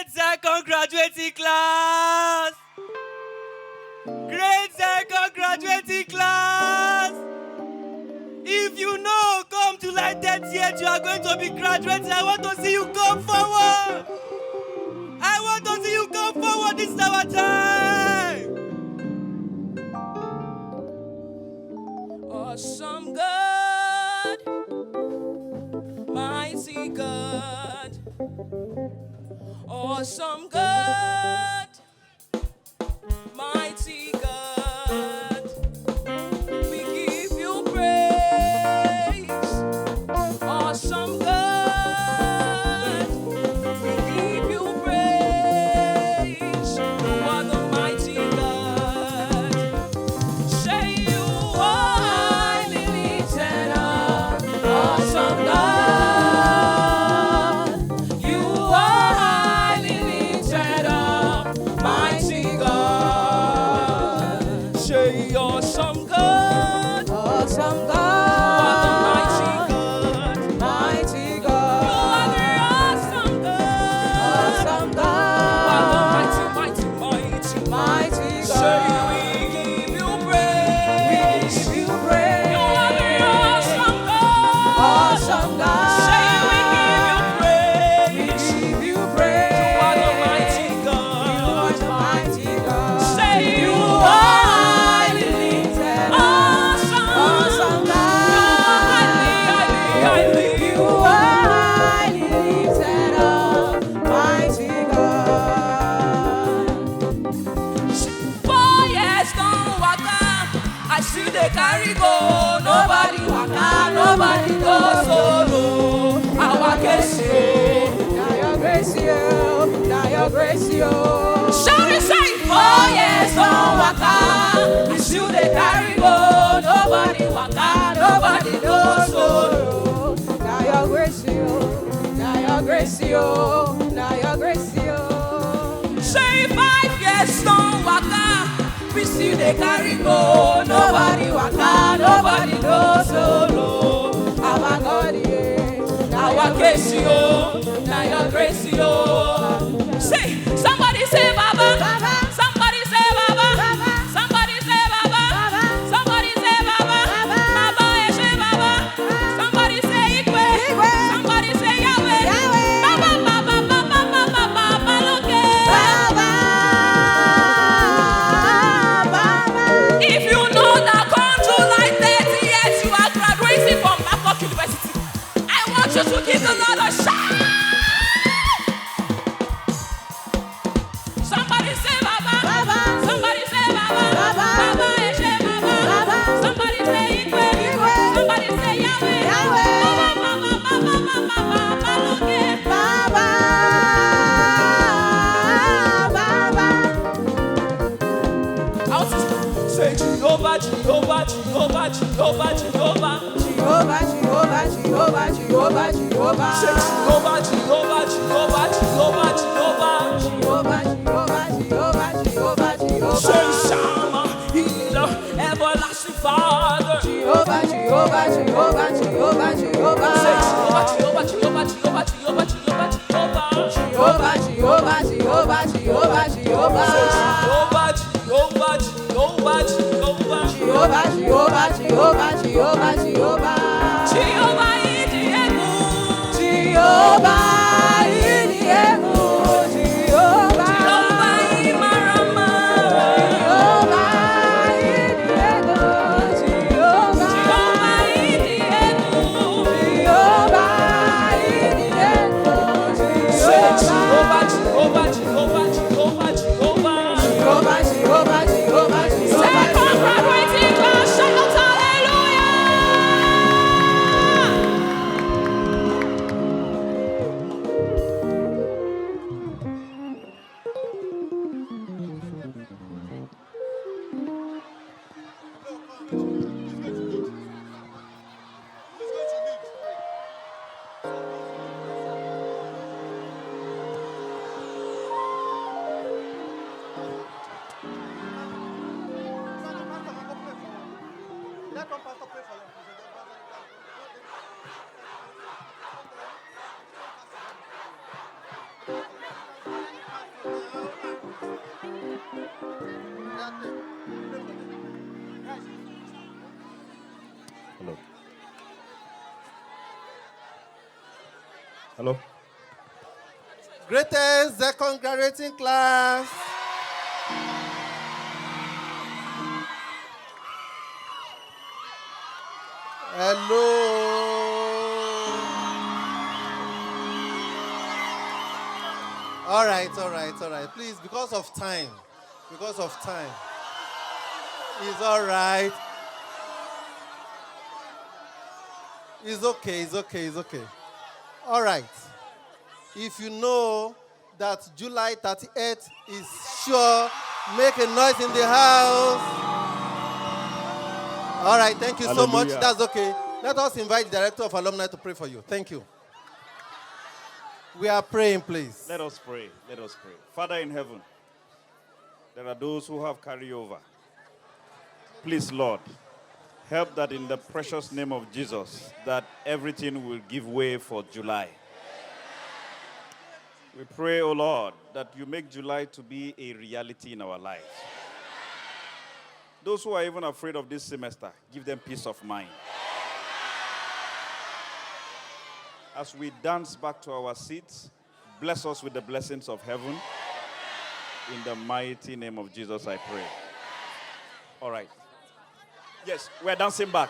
Great Zircon Graduating Class! Great Zircon Graduating Class! If you know, come to like 30th, you are going to be graduating. I want to see you come forward. I want to see you come forward. This is our time. Awesome God, mighty God, awesome God, mighty God, we give you praise. Awesome God, we give you praise. You are the mighty God. Say you are highly lifted up. Awesome God, you are highly lifted up. Mighty God, say awesome God, awesome God. Nobody goes solo. Our grace, now your grace, now your grace. Shout it, say, oh yes, don't waka. I still they carry go. Nobody waka, nobody goes solo. Now your grace, now your grace, now your grace. Say 5 years don't waka. We still they carry go. Nobody waka, nobody goes solo. Our God, our grace, now your grace, Say, somebody say Baba, Baba. Somebody say Baba, Baba. Somebody say Baba, Baba. Somebody say Baba, Baba. Baba, say Baba. Somebody say Ikwe, Ikwe. Somebody say Yahweh, Yahweh. Baba, Baba, Baba, Baba, Baba, Loke. Baba, Baba. If you know that come to like 30 years, you are graduating from Babcock University. I want you to give the Lord a shout. Somebody say Baba, Baba. Somebody say Baba, Baba. Baba, say Baba, Baba. Somebody say Ikwe, Ikwe. Somebody say Yahweh, Yahweh. Baba, Baba, Baba, Baba, Baba, Loke. Baba, Baba. I want to say Jehovah, Jehovah, Jehovah, Jehovah, Jehovah. Jehovah, Jehovah, Jehovah, Jehovah, Jehovah. Say Jehovah, Jehovah, Jehovah, Jehovah, Jehovah. Jehovah, Jehovah, Jehovah, Jehovah, Jehovah. Say Shama, Healer, Everlasting Father. Jehovah, Jehovah, Jehovah, Jehovah, Jehovah. Say Jehovah, Jehovah, Jehovah, Jehovah, Jehovah, Jehovah, Jehovah. Jehovah, Jehovah, Jehovah, Jehovah, Jehovah. Say Jehovah, Jehovah, Jehovah, Jehovah. Jehovah, Jehovah, Jehovah, Jehovah, Jehovah. Jehovah in the ego. Jehovah in the ego. Jehovah in Marama. Jehovah in the ego. Jehovah in the ego. Jehovah in the ego. Say Jehovah, Jehovah, Jehovah, Jehovah, Jehovah. Jehovah, Jehovah, Jehovah, Jehovah. Zircon Graduating Class, shout hallelujah. Hello? Greatest Zircon Graduating Class. Hello. All right. Please, because of time. It's all right. It's okay. All right. If you know that July 38th is sure, make a noise in the house. All right, thank you so much. That's okay. Let us invite the Director of Alumni to pray for you. Thank you. We are praying, please. Let us pray. Father in heaven, there are those who have carryover. Please, Lord, help that in the precious name of Jesus, that everything will give way for July. We pray, O Lord, that you make July to be a reality in our lives. Those who are even afraid of this semester, give them peace of mind. As we dance back to our seats, bless us with the blessings of heaven. In the mighty name of Jesus, I pray. All right. Yes, we're dancing back.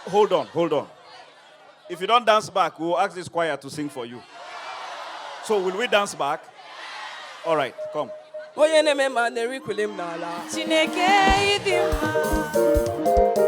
Hold on. If you don't dance back, we'll ask this choir to sing for you. So will we dance back? All right, come. Chineke ịdị mma.